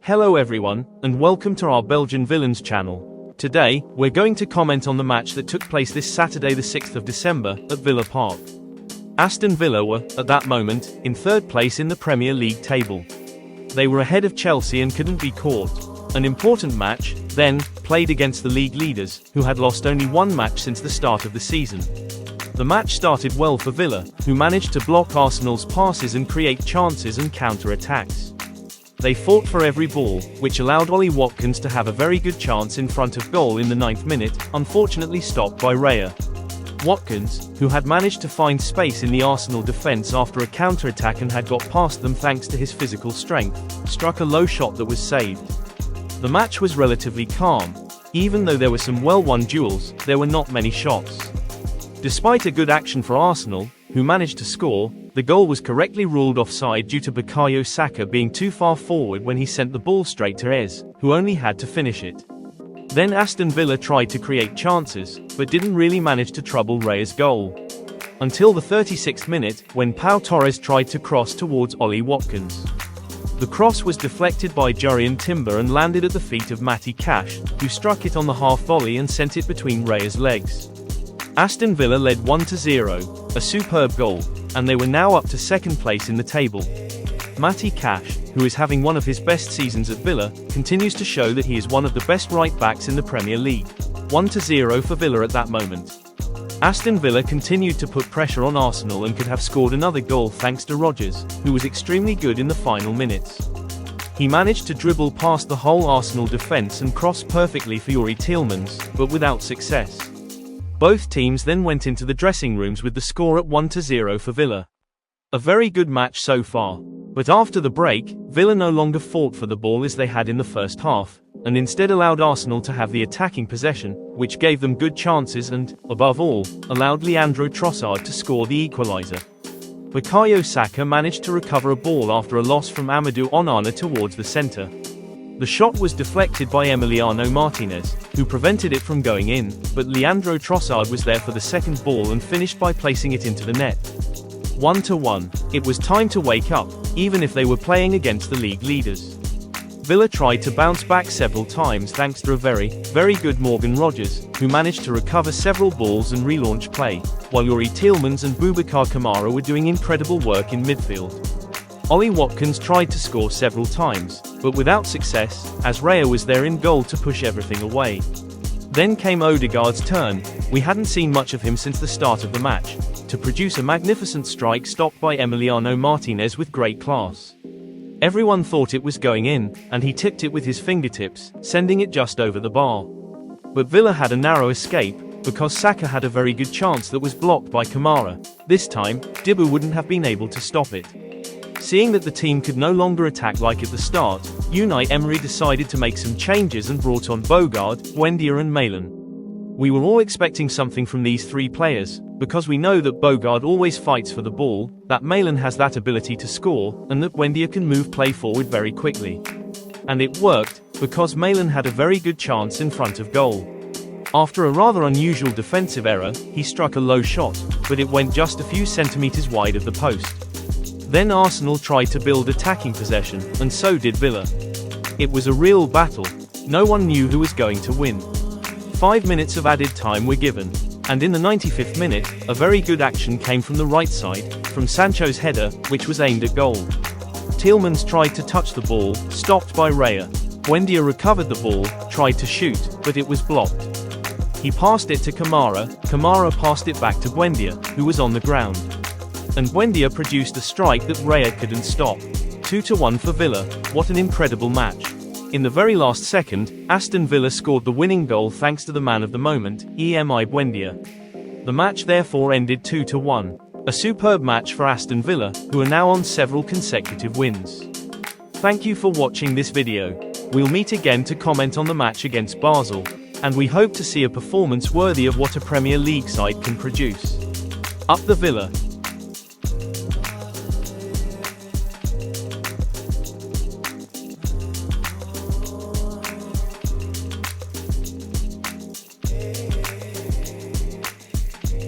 Hello everyone, and welcome to our Belgian Villains channel. Today, we're going to comment on the match that took place this Saturday the 6th of December, at Villa Park. Aston Villa were, at that moment, in third place in the Premier League table. They were ahead of Chelsea and couldn't be caught. An important match, then, played against the league leaders, who had lost only one match since the start of the season. The match started well for Villa, who managed to block Arsenal's passes and create chances and counter-attacks. They fought for every ball, which allowed Ollie Watkins to have a very good chance in front of goal in the 9th minute, unfortunately stopped by Raya. Watkins, who had managed to find space in the Arsenal defence after a counter-attack and had got past them thanks to his physical strength, struck a low shot that was saved. The match was relatively calm. Even though there were some well-won duels, there were not many shots. Despite a good action for Arsenal, who managed to score, the goal was correctly ruled offside due to Bukayo Saka being too far forward when he sent the ball straight to Ez, who only had to finish it. Then Aston Villa tried to create chances, but didn't really manage to trouble Raya's goal. Until the 36th minute, when Pau Torres tried to cross towards Ollie Watkins. The cross was deflected by Jurrien Timber and landed at the feet of Matty Cash, who struck it on the half volley and sent it between Raya's legs. Aston Villa led 1-0, a superb goal, and they were now up to second place in the table. Matty Cash, who is having one of his best seasons at Villa, continues to show that he is one of the best right-backs in the Premier League. 1-0 for Villa at that moment. Aston Villa continued to put pressure on Arsenal and could have scored another goal thanks to Rodgers, who was extremely good in the final minutes. He managed to dribble past the whole Arsenal defence and cross perfectly for Youri Tielemans, but without success. Both teams then went into the dressing rooms with the score at 1-0 for Villa. A very good match so far. But after the break, Villa no longer fought for the ball as they had in the first half, and instead allowed Arsenal to have the attacking possession, which gave them good chances and, above all, allowed Leandro Trossard to score the equaliser. Bukayo Saka managed to recover a ball after a loss from Amadou Onana towards the centre. The shot was deflected by Emiliano Martinez, who prevented it from going in, but Leandro Trossard was there for the second ball and finished by placing it into the net. 1-1. It was time to wake up, even if they were playing against the league leaders. Villa tried to bounce back several times thanks to a very good Morgan Rodgers, who managed to recover several balls and relaunch play, while Youri Tielemans and Boubacar Kamara were doing incredible work in midfield. Ollie Watkins tried to score several times, but without success, as Raya was there in goal to push everything away. Then came Odegaard's turn. We hadn't seen much of him since the start of the match, to produce a magnificent strike stopped by Emiliano Martinez with great class. Everyone thought it was going in, and he tipped it with his fingertips, sending it just over the bar. But Villa had a narrow escape, because Saka had a very good chance that was blocked by Kamara. This time, Dibu wouldn't have been able to stop it. Seeing that the team could no longer attack like at the start, Unai Emery decided to make some changes and brought on Bogarde, Buendia and Malin. We were all expecting something from these three players, because we know that Bogarde always fights for the ball, that Malin has that ability to score, and that Buendia can move play forward very quickly. And it worked, because Malin had a very good chance in front of goal. After a rather unusual defensive error, he struck a low shot, but it went just a few centimetres wide of the post. Then Arsenal tried to build attacking possession, and so did Villa. It was a real battle. No one knew who was going to win. 5 minutes of added time were given, and in the 95th minute, a very good action came from the right side, from Sancho's header, which was aimed at goal. Tielemans tried to touch the ball, stopped by Raya. Buendia recovered the ball, tried to shoot, but it was blocked. He passed it to Kamara, Kamara passed it back to Buendia, who was on the ground. And Buendia produced a strike that Raya couldn't stop. 2-1 for Villa. What an incredible match. In the very last second, Aston Villa scored the winning goal thanks to the man of the moment, Emi Buendia. The match therefore ended 2-1. A superb match for Aston Villa, who are now on several consecutive wins. Thank you for watching this video. We'll meet again to comment on the match against Basel, and we hope to see a performance worthy of what a Premier League side can produce. Up the Villa!